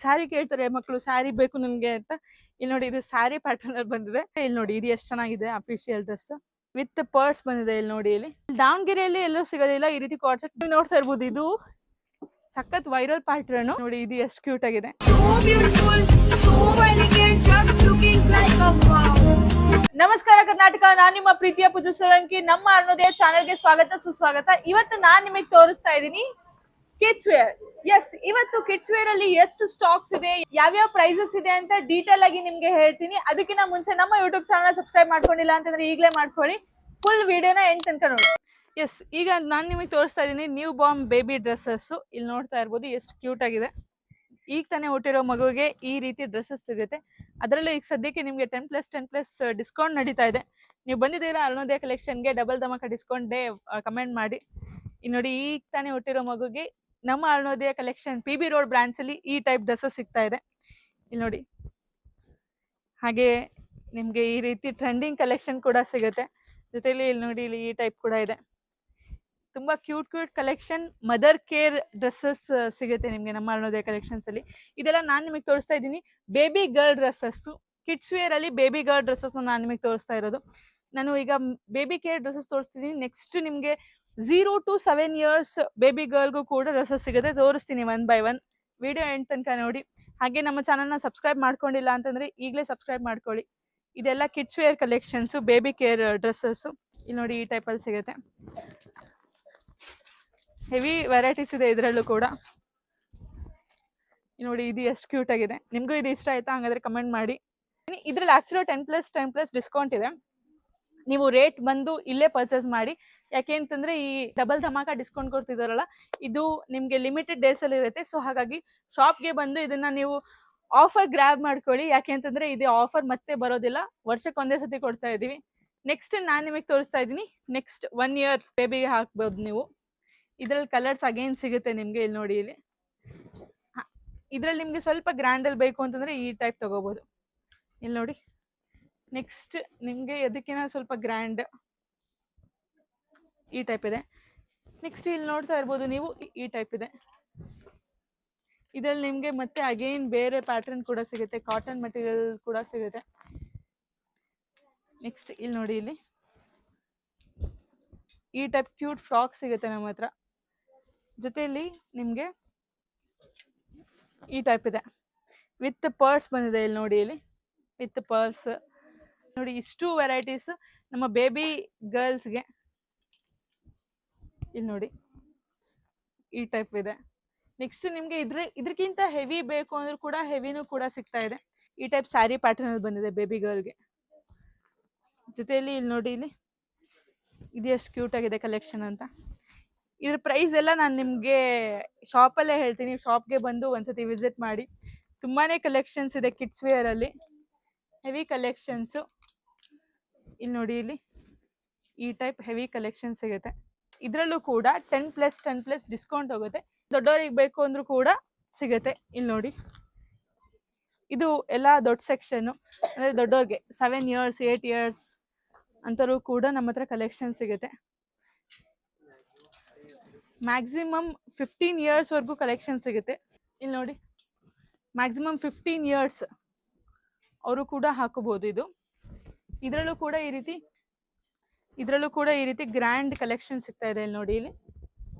ಸ್ಯಾರಿ ಕೇಳ್ತಾರೆ ಮಕ್ಕಳು, ಸ್ಯಾರಿ ಬೇಕು ನನ್ಗೆ ಅಂತ. ಇಲ್ಲಿ ನೋಡಿ, ಇದು ಸ್ಯಾರಿ ಪ್ಯಾಟರ್ನ್ ಅಲ್ಲಿ ಬಂದಿದೆ. ಇಲ್ಲಿ ನೋಡಿ, ಇದು ಎಷ್ಟು ಚೆನ್ನಾಗಿದೆ ಅಫಿಷಿಯಲ್ ಡ್ರೆಸ್ ವಿತ್ ಪರ್ಸ್ ಬಂದಿದೆ. ಇಲ್ಲಿ ನೋಡಿ, ಇಲ್ಲಿ ದಾವಣಗೆರೆಯಲ್ಲಿ ಎಲ್ಲೂ ಸಿಗೋದಿಲ್ಲ ಈ ರೀತಿ ಕಾರ್ಡ್ ಸೆಟ್. ನೀವು ನೋಡ್ತಾ ಇರ್ಬೋದು, ಇದು ಸಖತ್ ವೈರಲ್ ಪ್ಯಾಟರ್ನ್ ನೋಡಿ. ಇದು ಎಷ್ಟು ಕ್ಯೂಟ್ ಆಗಿದೆ. ನಮಸ್ಕಾರ ಕರ್ನಾಟಕ, ನಾನ್ ನಿಮ್ಮ ಪ್ರೀತಿಯ ಪುದು ಸೋಲಂಕಿ. ನಮ್ಮ ಅರುಣೋದಯ ಚಾನೆಲ್ಗೆ ಸ್ವಾಗತ ಸುಸ್ವಾಗತ. ಇವತ್ತು ನಾನ್ ನಿಮಗೆ ತೋರಿಸ್ತಾ ಇದ್ದೀನಿ ಕಿಡ್ಸ್ ವೇರ್. ಎಸ್, ಇವತ್ತು ಕಿಡ್ಸ್ ವೇರ್ ಅಲ್ಲಿ ಎಷ್ಟು ಸ್ಟಾಕ್ಸ್ ಇದೆ, ಯಾವ್ಯಾವ ಪ್ರೈಸಸ್ ಇದೆ ಅಂತ ಡೀಟೇಲ್ ಆಗಿ ನಿಮ್ಗೆ ಹೇಳ್ತೀನಿ. ಅದಕ್ಕಿಂತ ಮುಂಚೆ ನಮ್ಮ ಯೂಟ್ಯೂಬ್ ಚಾನಲ್ ಸಬ್ಸ್ಕ್ರೈಬ್ ಮಾಡ್ಕೊಂಡಿಲ್ಲ ಅಂತಂದ್ರೆ ಈಗಲೇ ಮಾಡ್ಕೊಳ್ಳಿ. ಫುಲ್ ವಿಡಿಯೋನ ಎಂಡ್ ತನಕ ನೋಡಿ. ಎಸ್, ಈಗ ನಾನು ನಿಮಗೆ ತೋರಿಸ್ತಾ ಇದ್ದೀನಿ ನ್ಯೂ ಬಾರ್ನ್ ಬೇಬಿ ಡ್ರೆಸ್ಸಸ್. ಇಲ್ಲಿ ನೋಡ್ತಾ ಇರ್ಬೋದು ಎಷ್ಟು ಕ್ಯೂಟ್ ಆಗಿದೆ. ಈಗ ತಾನೇ ಹುಟ್ಟಿರೋ ಮಗುವಿಗೆ ಈ ರೀತಿ ಡ್ರೆಸ್ಸಸ್ ಸಿಗುತ್ತೆ. ಅದರಲ್ಲೂ ಈಗ ಸದ್ಯಕ್ಕೆ ನಿಮಗೆ 10+10+ ಡಿಸ್ಕೌಂಟ್ ನಡೀತಾ ಇದೆ. ನೀವು ಬಂದಿದ್ದೀರಾ ಅರುಣೋದಯ ಕಲೆಕ್ಷನ್ಗೆ, ಡಬಲ್ ಧಮಾಕ ಡಿಸ್ಕೌಂಟ್ ಡೇ ಕಮೆಂಟ್ ಮಾಡಿ. ಇಲ್ಲಿ ನೋಡಿ, ಈಗ ತಾನೇ ಹುಟ್ಟಿರೋ ಮಗುಗೆ ನಮ್ಮ Arunodaya collection PB road branch ಅಲ್ಲಿ ಈ ಟೈಪ್ ಡ್ರೆಸ್ಸಸ್ ಸಿಗ್ತಾ ಇದೆ. ಇಲ್ಲಿ ನೋಡಿ, ಹಾಗೆ ನಿಮ್ಗೆ ಈ ರೀತಿ ಟ್ರೆಂಡಿಂಗ್ ಕಲೆಕ್ಷನ್ ಕೂಡ ಸಿಗುತ್ತೆ. ಜೊತೆಲಿ ಇಲ್ಲಿ ನೋಡಿ, ಇಲ್ಲಿ ಈ ಟೈಪ್ ಕೂಡ ಇದೆ. ತುಂಬಾ cute collection. Mother care dresses ಸಿಗುತ್ತೆ ನಿಮ್ಗೆ ನಮ್ಮ ಅರುಣೋದಯ ಕಲೆಕ್ಷನ್ಸ್ ಅಲ್ಲಿ. ಇದೆಲ್ಲ ನಾನು ನಿಮಗೆ ತೋರಿಸ್ತಾ ಇದ್ದೀನಿ baby girl dresses. Kids wear ಅಲ್ಲಿ ಬೇಬಿ ಗರ್ಲ್ ಡ್ರೆಸ್ಸಸ್ ನಾನು ನಿಮಗೆ ತೋರಿಸ್ತಾ ಇರೋದು. ನಾನು ಈಗ ಬೇಬಿ ಕೇರ್ ಡ್ರೆಸ್ಸಸ್ ತೋರಿಸ್ತೀನಿ. ನೆಕ್ಸ್ಟ್ ನಿಮ್ಗೆ 0 to 7 years ಬೇಬಿ ಗರ್ಲ್ಗೂ ಕೂಡ ಡ್ರೆಸ್ಸಸ್ ಸಿಗುತ್ತೆ. ತೋರಿಸ್ತೀನಿ 1 by 1. ವಿಡಿಯೋ ಎಂಡ್ ತನಕ ನೋಡಿ. ಹಾಗೆ ನಮ್ಮ ಚಾನಲ್ನ ಸಬ್ಸ್ಕ್ರೈಬ್ ಮಾಡ್ಕೊಂಡಿಲ್ಲ ಅಂತಂದ್ರೆ ಈಗಲೇ ಸಬ್ಸ್ಕ್ರೈಬ್ ಮಾಡ್ಕೊಳ್ಳಿ. ಇದೆಲ್ಲ kids wear collections, baby care dresses. ಇಲ್ಲಿ ನೋಡಿ, ಈ ಟೈಪಲ್ಲಿ ಸಿಗುತ್ತೆ. ಹೆವಿ ವೆರೈಟೀಸ್ ಇದೆ ಇದರಲ್ಲೂ ಕೂಡ. ನೋಡಿ, ಇದು ಎಷ್ಟು ಕ್ಯೂಟ್ ಆಗಿದೆ. ನಿಮಗೂ ಇದು ಇಷ್ಟ ಆಯ್ತಾ? ಹಂಗಾದ್ರೆ ಕಮೆಂಟ್ ಮಾಡಿ. ಇದ್ರಲ್ಲಿ ಆಕ್ಚುಲಿ 10+10+ ಡಿಸ್ಕೌಂಟ್ ಇದೆ. ನೀವು ರೇಟ್ ಬಂದು ಇಲ್ಲೇ ಪರ್ಚೇಸ್ ಮಾಡಿ. ಯಾಕೆ ಅಂತಂದ್ರೆ ಈ ಡಬಲ್ ಧಮಾಕ ಡಿಸ್ಕೌಂಟ್ ಕೊಡ್ತಿದಾರಲ್ಲ, ಇದು ನಿಮ್ಗೆ ಲಿಮಿಟೆಡ್ ಡೇಸ್ ಅಲ್ಲಿ ಇರುತ್ತೆ. ಸೊ ಹಾಗಾಗಿ ಶಾಪ್ಗೆ ಬಂದು ಇದನ್ನ ನೀವು ಆಫರ್ ಗ್ರಾಬ್ ಮಾಡ್ಕೊಳ್ಳಿ. ಯಾಕೆ ಅಂತಂದ್ರೆ ಇದು ಆಫರ್ ಮತ್ತೆ ಬರೋದಿಲ್ಲ, ವರ್ಷಕ್ಕೆ ಒಂದೇ ಸತಿ ಕೊಡ್ತಾ ಇದೀವಿ. ನೆಕ್ಸ್ಟ್ ನಾನು ನಿಮಗೆ ತೋರಿಸ್ತಾ ಇದ್ದೀನಿ, ನೆಕ್ಸ್ಟ್ 1 year ಬೇಬಿಗೆ ಹಾಕ್ಬೋದು ನೀವು. ಇದ್ರಲ್ಲಿ ಕಲರ್ಸ್ ಅಗೇನ್ ಸಿಗುತ್ತೆ ನಿಮ್ಗೆ. ಇಲ್ಲಿ ನೋಡಿ, ಇಲ್ಲಿ ಇದ್ರಲ್ಲಿ ನಿಮ್ಗೆ ಸ್ವಲ್ಪ ಗ್ರ್ಯಾಂಡ್ ಅಲ್ಲಿ ಬೇಕು ಅಂತಂದ್ರೆ ಈ ಟೈಪ್ ತಗೋಬಹುದು. ಇಲ್ಲಿ ನೋಡಿ, ನೆಕ್ಸ್ಟ್ ನಿಮ್ಗೆ ಅದಕ್ಕಿಂತ ಸ್ವಲ್ಪ ಗ್ರ್ಯಾಂಡ್ ಈ ಟೈಪ್ ಇದೆ. ನೆಕ್ಸ್ಟ್ ಇಲ್ಲಿ ನೋಡ್ತಾ ಇರ್ಬೋದು ನೀವು, ಈ ಟೈಪ್ ಇದೆ. ಇದ್ರಲ್ಲಿ ನಿಮ್ಗೆ ಮತ್ತೆ ಅಗೇನ್ ಬೇರೆ ಪ್ಯಾಟರ್ನ್ ಕೂಡ ಸಿಗುತ್ತೆ, ಕಾಟನ್ ಮೆಟೀರಿಯಲ್ ಕೂಡ ಸಿಗುತ್ತೆ. ನೆಕ್ಸ್ಟ್ ಇಲ್ಲಿ ನೋಡಿ, ಇಲ್ಲಿ ಈ ಟೈಪ್ ಕ್ಯೂಟ್ ಫ್ರಾಕ್ ಸಿಗುತ್ತೆ ನಮ್ಮ ಹತ್ರ. ಜೊತೆಯಲ್ಲಿ ನಿಮ್ಗೆ ಈ ಟೈಪ್ ಇದೆ, ವಿತ್ ಪರ್ಸ್ ಬಂದಿದೆ. ಇಲ್ಲಿ ನೋಡಿ, ಇಲ್ಲಿ ವಿತ್ ಪರ್ಸ್ ನೋಡಿ. ಇಷ್ಟು ವೆರೈಟೀಸ್ ನಮ್ಮ ಬೇಬಿ ಗರ್ಲ್ಸ್ಗೆ. ಇಲ್ಲಿ ನೋಡಿ, ಈ ಟೈಪ್ ಇದೆ. ನೆಕ್ಸ್ಟ್ ನಿಮ್ಗೆ ಇದ್ರಕ್ಕಿಂತ ಹೆವಿ ಬೇಕು ಅಂದ್ರೂ ಕೂಡ ಹೆವಿನೂ ಕೂಡ ಸಿಗ್ತಾ ಇದೆ. ಈ ಟೈಪ್ ಸ್ಯಾರಿ ಪ್ಯಾಟರ್ನ್ ಅಲ್ಲಿ ಬಂದಿದೆ ಬೇಬಿ ಗರ್ಲ್ಗೆ. ಜೊತೆಯಲ್ಲಿ ಇಲ್ಲಿ ನೋಡಿ, ಇಲ್ಲಿ ಇದು ಎಷ್ಟು ಕ್ಯೂಟ್ ಆಗಿದೆ ಕಲೆಕ್ಷನ್ ಅಂತ. ಇದ್ರ ಪ್ರೈಸ್ ಎಲ್ಲ ನಾನು ನಿಮಗೆ ಶಾಪಲ್ಲೇ ಹೇಳ್ತೀನಿ. ಶಾಪ್ಗೆ ಬಂದು ಒಂದ್ಸತಿ ವಿಸಿಟ್ ಮಾಡಿ. ತುಂಬಾನೇ ಕಲೆಕ್ಷನ್ಸ್ ಇದೆ ಕಿಡ್ಸ್ ವೇರ್ ಅಲ್ಲಿ, ಹೆವಿ ಕಲೆಕ್ಷನ್ಸು. ಇಲ್ಲಿ ನೋಡಿ, ಇಲ್ಲಿ ಈ ಟೈಪ್ ಹೆವಿ ಕಲೆಕ್ಷನ್ ಸಿಗುತ್ತೆ. ಇದರಲ್ಲೂ ಕೂಡ 10+10+ ಡಿಸ್ಕೌಂಟ್ ಹೋಗುತ್ತೆ. ದೊಡ್ಡವರಿಗೆ ಬೇಕು ಅಂದ್ರೂ ಕೂಡ ಸಿಗುತ್ತೆ. ಇಲ್ಲಿ ನೋಡಿ, ಇದು ಎಲ್ಲ ದೊಡ್ಡ ಸೆಕ್ಷನ್, ಅಂದರೆ ದೊಡ್ಡವ್ರಿಗೆ 7 years 8 years ಅಂತರೂ ಕೂಡ ನಮ್ಮ ಹತ್ರ ಕಲೆಕ್ಷನ್ ಸಿಗುತ್ತೆ. ಮ್ಯಾಕ್ಸಿಮಮ್ 15 years ವರೆಗೂ ಕಲೆಕ್ಷನ್ ಸಿಗುತ್ತೆ. ಇಲ್ಲಿ ನೋಡಿ, ಮ್ಯಾಕ್ಸಿಮಮ್ 15 years ಅವರು ಕೂಡ ಹಾಕೋಬಹುದು. ಇದರಲ್ಲೂ ಕೂಡ ಈ ರೀತಿ ಗ್ರ್ಯಾಂಡ್ ಕಲೆಕ್ಷನ್ ಸಿಗ್ತಾ ಇದೆ. ಇಲ್ಲಿ ನೋಡಿ, ಇಲ್ಲಿ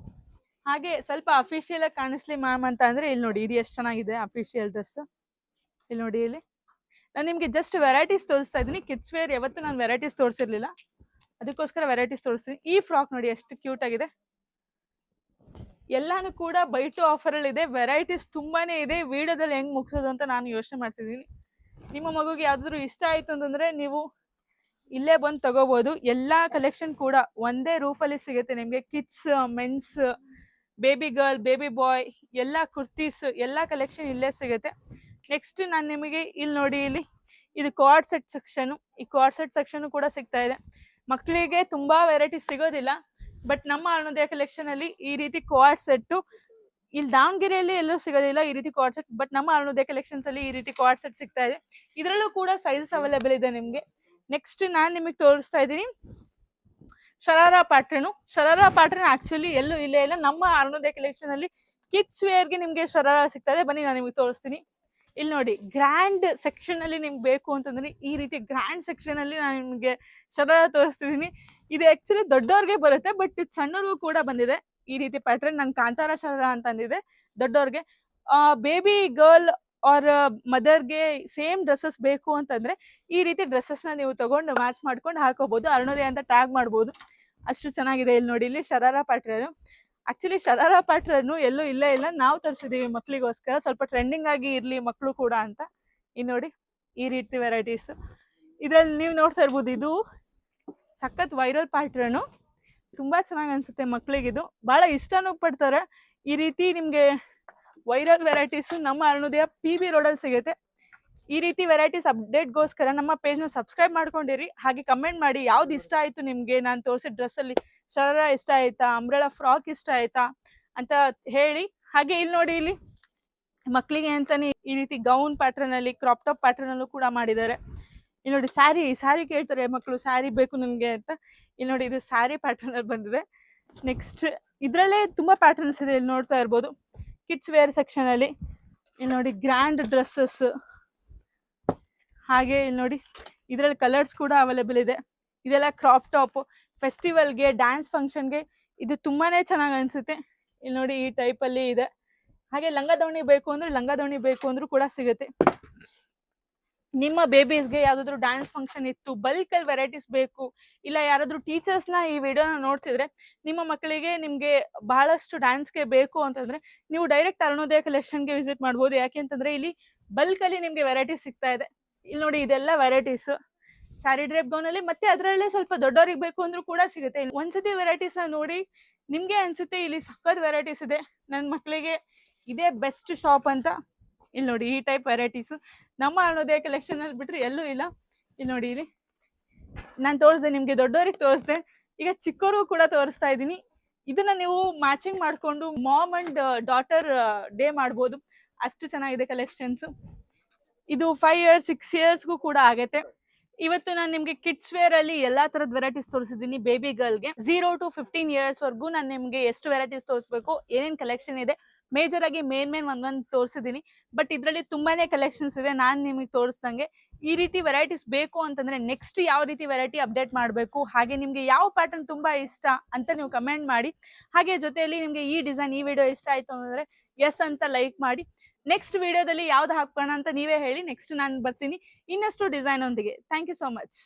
ಹಾಗೆ ಸ್ವಲ್ಪ ಅಫಿಷಿಯಲ್ ಆಗಿ ಕಾಣಿಸ್ಲಿ ಮ್ಯಾಮ್ ಅಂತ ಅಂದ್ರೆ ಇಲ್ಲಿ ನೋಡಿ, ಇದು ಎಷ್ಟು ಚೆನ್ನಾಗಿದೆ ಅಫಿಷಿಯಲ್ ಡ್ರೆಸ್. ಇಲ್ಲಿ ನೋಡಿ, ಇಲ್ಲಿ ನಾನು ನಿಮ್ಗೆ ಜಸ್ಟ್ ವೆರೈಟೀಸ್ ತೋರಿಸ್ತಾ ಇದ್ದೀನಿ. ಕಿಡ್ಸ್ ವೇರ್ ಯಾವತ್ತು ನಾನು ವೆರೈಟೀಸ್ ತೋರಿಸಿರ್ಲಿಲ್ಲ, ಅದಕ್ಕೋಸ್ಕರ ವೆರೈಟೀಸ್ ತೋರಿಸ್ತೀನಿ. ಈ ಫ್ರಾಕ್ ನೋಡಿ ಎಷ್ಟು ಕ್ಯೂಟ್ ಆಗಿದೆ. ಎಲ್ಲಾನು ಕೂಡ ಬೈ ಟು ಆಫರ್ ಅಲ್ಲಿ ಇದೆ. ವೆರೈಟೀಸ್ ತುಂಬಾನೇ ಇದೆ. ವಿಡಿಯೋದಲ್ಲಿ ಹೆಂಗ್ ಮುಗಿಸೋದು ಅಂತ ನಾನು ಯೋಚನೆ ಮಾಡ್ತಿದ್ದೀನಿ. ನಿಮ್ಮ ಮಗುಗೆ ಯಾವ್ದಾದ್ರು ಇಷ್ಟ ಆಯ್ತು ಅಂತಂದ್ರೆ ನೀವು ಇಲ್ಲೇ ಬಂದು ತಗೋಬಹುದು. ಎಲ್ಲಾ ಕಲೆಕ್ಷನ್ ಕೂಡ ಒಂದೇ ರೂಫಲ್ಲಿ ಸಿಗುತ್ತೆ ನಿಮ್ಗೆ. Kids, mens, baby girl, baby boy, ಎಲ್ಲಾ ಕುರ್ತೀಸ್, ಎಲ್ಲಾ ಕಲೆಕ್ಷನ್ ಇಲ್ಲೇ ಸಿಗುತ್ತೆ. ನೆಕ್ಸ್ಟ್ ನಾನು ನಿಮಗೆ ಇಲ್ಲಿ ನೋಡಿ, ಇಲ್ಲಿ ಇದು ಕಾರ್ಡ್ ಸೆಟ್ ಸೆಕ್ಷನ್. ಈ ಕಾರ್ಡ್ ಸೆಟ್ ಸೆಕ್ಷನ್ ಕೂಡ ಸಿಗ್ತಾ ಇದೆ. ಮಕ್ಕಳಿಗೆ ತುಂಬಾ ವೆರೈಟಿ ಸಿಗೋದಿಲ್ಲ, ಬಟ್ ನಮ್ಮ ಅರುಣೋದಯ ಕಲೆಕ್ಷನ್ ಅಲ್ಲಿ ಈ ರೀತಿ ಕಾರ್ಡ್ ಸೆಟ್ ಇಲ್ಲಿ ದಾವಣಗೆರೆಯಲ್ಲಿ ಎಲ್ಲೂ ಸಿಗೋದಿಲ್ಲ ಈ ರೀತಿ ಕಾರ್ಡ್ ಸೆಟ್. ಬಟ್ ನಮ್ಮ ಅರುಣೋದಯ ಕಲೆಕ್ಷನ್ಸ್ ಅಲ್ಲಿ ಈ ರೀತಿ ಕಾರ್ಡ್ ಸೆಟ್ ಸಿಗ್ತಾ ಇದೆ. ಇದರಲ್ಲೂ ಕೂಡ ಸೈಜಸ್ ಅವೈಲೇಬಲ್ ಇದೆ ನಿಮ್ಗೆ. ನೆಕ್ಸ್ಟ್ ನಾನು ನಿಮಗೆ ತೋರಿಸ್ತಾ ಇದ್ದೀನಿ sharara pattern. Sharara pattern actually ಎಲ್ಲೂ ಇಲ್ಲೇ ಇಲ್ಲ. ನಮ್ಮ ಅರುಣೋದಯ ಕಲೆಕ್ಷನ್ ಅಲ್ಲಿ ಕಿಡ್ಸ್ ವೇರ್ಗೆ ನಿಮ್ಗೆ ಶರಾರ ಸಿಗ್ತದೆ. ಬನ್ನಿ ನಾನು ನಿಮ್ಗೆ ತೋರಿಸ್ತೀನಿ. ಇಲ್ಲಿ ನೋಡಿ, ಗ್ರ್ಯಾಂಡ್ ಸೆಕ್ಷನ್ ಅಲ್ಲಿ ನಿಮ್ಗೆ ಬೇಕು ಅಂತಂದ್ರೆ ಈ ರೀತಿ ಗ್ರ್ಯಾಂಡ್ ಸೆಕ್ಷನ್ ಅಲ್ಲಿ ನಾನು ನಿಮ್ಗೆ ಶರಾರ ತೋರಿಸ್ತಿದೀನಿ. ಇದು ಆಕ್ಚುಲಿ ದೊಡ್ಡವ್ರಿಗೆ ಬರುತ್ತೆ, ಬಟ್ ಸಣ್ಣವ್ರಿಗೂ ಕೂಡ ಬಂದಿದೆ ಈ ರೀತಿ ಪ್ಯಾಟರ್ನ್. ನನ್ ಕಾಂತಾರ ಶರಾರ ಅಂತ ಅಂದಿದೆ ದೊಡ್ಡವ್ರಿಗೆ. ಬೇಬಿ ಗರ್ಲ್ ಆರ್ ಮದರ್ಗೆ ಸೇಮ್ ಡ್ರೆಸ್ಸಸ್ ಬೇಕು ಅಂತಂದ್ರೆ ಈ ರೀತಿ ಡ್ರೆಸ್ಸಸ್ ನ ನೀವು ತಗೊಂಡು ಮ್ಯಾಚ್ ಮಾಡ್ಕೊಂಡು ಹಾಕೋಬಹುದು. ಅರುಣೋದಯ ಅಂತ ಟ್ಯಾಗ್ ಮಾಡ್ಬೋದು, ಅಷ್ಟು ಚೆನ್ನಾಗಿದೆ. ಇಲ್ಲಿ ನೋಡಿ, ಇಲ್ಲಿ ಶರಾರ ಪ್ಯಾಟರ್ನ್. ಆಕ್ಚುಲಿ ಶರಾರ ಪ್ಯಾಟರ್ನ್ ಎಲ್ಲೂ ಇಲ್ಲೇ ಇಲ್ಲ, ನಾವು ತರಿಸಿದೀವಿ ಮಕ್ಳಿಗೋಸ್ಕರ, ಸ್ವಲ್ಪ ಟ್ರೆಂಡಿಂಗ್ ಆಗಿ ಇರ್ಲಿ ಮಕ್ಕಳು ಕೂಡ ಅಂತ. ಇಲ್ಲಿ ನೋಡಿ ಈ ರೀತಿ ವೆರೈಟೀಸ್. ಇದ್ರಲ್ಲಿ ನೀವು ನೋಡ್ತಾ ಇರ್ಬೋದು, ಇದು ಸಖತ್ ವೈರಲ್ ಪ್ಯಾಟರ್ನು, ತುಂಬಾ ಚೆನ್ನಾಗಿ ಅನ್ಸುತ್ತೆ ಮಕ್ಳಿಗಿದು, ಬಹಳ ಇಷ್ಟನೂ ಪಡ್ತಾರೆ. ಈ ರೀತಿ ನಿಮ್ಗೆ ವೈರಲ್ ವೆರೈಟೀಸ್ ನಮ್ಮ ಅರುಣೋದಯ PB ರೋಡಲ್ಲಿ ಸಿಗುತ್ತೆ. ಈ ರೀತಿ ವೆರೈಟೀಸ್ ಅಪ್ಡೇಟ್ಗೋಸ್ಕರ ನಮ್ಮ ಪೇಜ್ನ ಸಬ್ಸ್ಕ್ರೈಬ್ ಮಾಡ್ಕೊಂಡಿರಿ. ಹಾಗೆ ಕಮೆಂಟ್ ಮಾಡಿ ಯಾವ್ದು ಇಷ್ಟ ಆಯ್ತು ನಿಮ್ಗೆ, ನಾನು ತೋರಿಸಿದ ಡ್ರೆಸ್ಸಲ್ಲಿ ಶರಾರ ಇಷ್ಟ ಆಯ್ತಾ, ಅಂಬ್ರೆಲಾ ಫ್ರಾಕ್ ಇಷ್ಟ ಆಯ್ತಾ ಅಂತ ಹೇಳಿ. ಹಾಗೆ ಇಲ್ಲಿ ನೋಡಿ, ಇಲ್ಲಿ ಮಕ್ಕಳಿಗೆ ಅಂತಾನೆ ಈ ರೀತಿ ಗೌನ್ ಪ್ಯಾಟರ್ನ್ ಅಲ್ಲಿ, ಕ್ರಾಪ್ ಟಾಪ್ ಪ್ಯಾಟರ್ನ್ ಅಲ್ಲೂ ಕೂಡ ಮಾಡಿದ್ದಾರೆ. ಇಲ್ಲಿ ನೋಡಿ, ಸ್ಯಾರಿ ಕೇಳ್ತಾರೆ ಮಕ್ಕಳು, ಸ್ಯಾರಿ ಬೇಕು ನಿಮ್ಗೆ ಅಂತ. ಇಲ್ಲಿ ನೋಡಿ, ಇದು ಸ್ಯಾರಿ ಪ್ಯಾಟರ್ನ್ ಅಲ್ಲಿ ಬಂದಿದೆ. ನೆಕ್ಸ್ಟ್ ಇದ್ರಲ್ಲೇ ತುಂಬಾ ಪ್ಯಾಟರ್ನ್ಸ್ ಇದೆ, ಇಲ್ಲಿ ನೋಡ್ತಾ ಇರ್ಬೋದು ಕಿಡ್ಸ್ ವೇರ್ ಸೆಕ್ಷನ್ ಅಲ್ಲಿ. ಇಲ್ಲಿ ನೋಡಿ ಗ್ರ್ಯಾಂಡ್ ಡ್ರೆಸ್ಸಸ್. ಹಾಗೆ ಇಲ್ಲಿ ನೋಡಿ, ಇದ್ರಲ್ಲಿ ಕಲರ್ಸ್ ಕೂಡ ಅವೈಲೇಬಲ್ ಇದೆ. ಇದೆಲ್ಲ ಕ್ರಾಪ್ ಟಾಪ್, ಫೆಸ್ಟಿವಲ್ಗೆ, ಡ್ಯಾನ್ಸ್ ಫಂಕ್ಷನ್ಗೆ ಇದು ತುಂಬಾನೇ ಚೆನ್ನಾಗಿ ಅನ್ಸುತ್ತೆ. ಇಲ್ಲಿ ನೋಡಿ ಈ ಟೈಪ್ ಅಲ್ಲಿ ಇದೆ. ಹಾಗೆ ಲಂಗ ದಾವಣಿ ಬೇಕು ಅಂದ್ರೆ ಲಂಗ ದಾವಣಿ ಬೇಕು ಅಂದ್ರೂ ಕೂಡ ಸಿಗುತ್ತೆ. ನಿಮ್ಮ ಬೇಬೀಸ್ಗೆ ಯಾವ್ದಾದ್ರು ಡ್ಯಾನ್ಸ್ ಫಂಕ್ಷನ್ ಇತ್ತು, ಬಲ್ಕ್ ಅಲ್ಲಿ ವೆರೈಟೀಸ್ ಬೇಕು, ಇಲ್ಲ ಯಾರಾದ್ರೂ ಟೀಚರ್ಸ್ ನ ಈ ವಿಡಿಯೋನ ನೋಡ್ತಿದ್ರೆ ನಿಮ್ಮ ಮಕ್ಕಳಿಗೆ ನಿಮ್ಗೆ ಬಹಳಷ್ಟು ಡ್ಯಾನ್ಸ್ಗೆ ಬೇಕು ಅಂತಂದ್ರೆ ನೀವು ಡೈರೆಕ್ಟ್ ಅರುಣೋದಯ ಕಲೆಕ್ಷನ್ಗೆ ವಿಸಿಟ್ ಮಾಡ್ಬೋದು. ಯಾಕೆಂತಂದ್ರೆ ಇಲ್ಲಿ ಬಲ್ಕ್ ಅಲ್ಲಿ ನಿಮ್ಗೆ ವೆರೈಟೀಸ್ ಸಿಗ್ತಾ ಇದೆ. ಇಲ್ಲಿ ನೋಡಿ, ಇದೆಲ್ಲ ವೆರೈಟೀಸ್ ಸ್ಯಾರಿ ಡ್ರೇಪ್ ಗೌನ್ ಅಲ್ಲಿ, ಮತ್ತೆ ಅದರಲ್ಲೇ ಸ್ವಲ್ಪ ದೊಡ್ಡವ್ರಿಗೆ ಬೇಕು ಅಂದ್ರೂ ಕೂಡ ಸಿಗುತ್ತೆ. ಒಂದ್ಸತಿ ವೆರೈಟೀಸ್ ನ ನೋಡಿ ನಿಮ್ಗೆ ಅನ್ಸುತ್ತೆ ಇಲ್ಲಿ ಸಖತ್ ವೆರೈಟೀಸ್ ಇದೆ, ನನ್ನ ಮಕ್ಕಳಿಗೆ ಇದೇ ಬೆಸ್ಟ್ ಶಾಪ್ ಅಂತ. ಇಲ್ಲಿ ನೋಡಿ ಈ ಟೈಪ್ ವೆರೈಟೀಸ್ ನಮ್ಮ ಅರುಣೋದಯ ಕಲೆಕ್ಷನ್ ಅಲ್ಲಿ ಬಿಟ್ರೆ ಎಲ್ಲೂ ಇಲ್ಲ. ಇಲ್ಲಿ ನೋಡಿ, ಇಲ್ಲಿ ನಾನು ತೋರಿಸ್ದೆ ನಿಮ್ಗೆ, ದೊಡ್ಡವ್ರಿಗೆ ತೋರಿಸ್ದೆ, ಈಗ ಚಿಕ್ಕವ್ರಿಗೂ ಕೂಡ ತೋರಿಸ್ತಾ ಇದ್ದೀನಿ. ಇದನ್ನ ನೀವು ಮ್ಯಾಚಿಂಗ್ ಮಾಡ್ಕೊಂಡು ಮಾಮ್ ಅಂಡ್ ಡಾಟರ್ ಡೇ ಮಾಡ್ಬೋದು, ಅಷ್ಟು ಚೆನ್ನಾಗಿದೆ ಕಲೆಕ್ಷನ್ಸ್. ಇದು 5 years 6 yearsಗೂ ಕೂಡ ಆಗತ್ತೆ. ಇವತ್ತು ನಾನು ನಿಮ್ಗೆ ಕಿಡ್ಸ್ ವೇರ್ ಅಲ್ಲಿ ಎಲ್ಲಾ ತರದ ವೆರೈಟೀಸ್ ತೋರಿಸಿದ್ದೀನಿ. ಬೇಬಿ ಗರ್ಲ್ಗೆ 0 to 15 years ವರ್ಗೂ ನಾನು ನಿಮ್ಗೆ ಎಷ್ಟು ವೆರೈಟೀಸ್ ತೋರಿಸ್ಬೇಕು, ಏನೇನ್ ಕಲೆಕ್ಷನ್ ಇದೆ, ಮೇಜರ್ ಆಗಿ ಮೇನ್ ಒಂದೊಂದು ತೋರಿಸಿದ್ದೀನಿ. ಬಟ್ ಇದ್ರಲ್ಲಿ ತುಂಬಾನೇ ಕಲೆಕ್ಷನ್ಸ್ ಇದೆ. ನಾನು ನಿಮಗೆ ತೋರಿಸ್ದಂಗೆ ಈ ರೀತಿ ವೆರೈಟೀಸ್ ಬೇಕು ಅಂತಂದ್ರೆ ನೆಕ್ಸ್ಟ್ ಯಾವ ರೀತಿ ವೆರೈಟಿ ಅಪ್ಡೇಟ್ ಮಾಡಬೇಕು, ಹಾಗೆ ನಿಮ್ಗೆ ಯಾವ ಪ್ಯಾಟರ್ನ್ ತುಂಬಾ ಇಷ್ಟ ಅಂತ ನೀವು ಕಮೆಂಟ್ ಮಾಡಿ. ಹಾಗೆ ಜೊತೆಯಲ್ಲಿ ನಿಮ್ಗೆ ಈ ಡಿಸೈನ್, ಈ ವಿಡಿಯೋ ಇಷ್ಟ ಆಯ್ತು ಅಂದ್ರೆ ಎಸ್ ಅಂತ ಲೈಕ್ ಮಾಡಿ. ನೆಕ್ಸ್ಟ್ ವಿಡಿಯೋದಲ್ಲಿ ಯಾವ್ದು ಹಾಕೋಣ ಅಂತ ನೀವೇ ಹೇಳಿ, ನೆಕ್ಸ್ಟ್ ನಾನು ಬರ್ತೀನಿ ಇನ್ನಷ್ಟು ಡಿಸೈನ್ ಒಂದಿಗೆ. Thank you so much.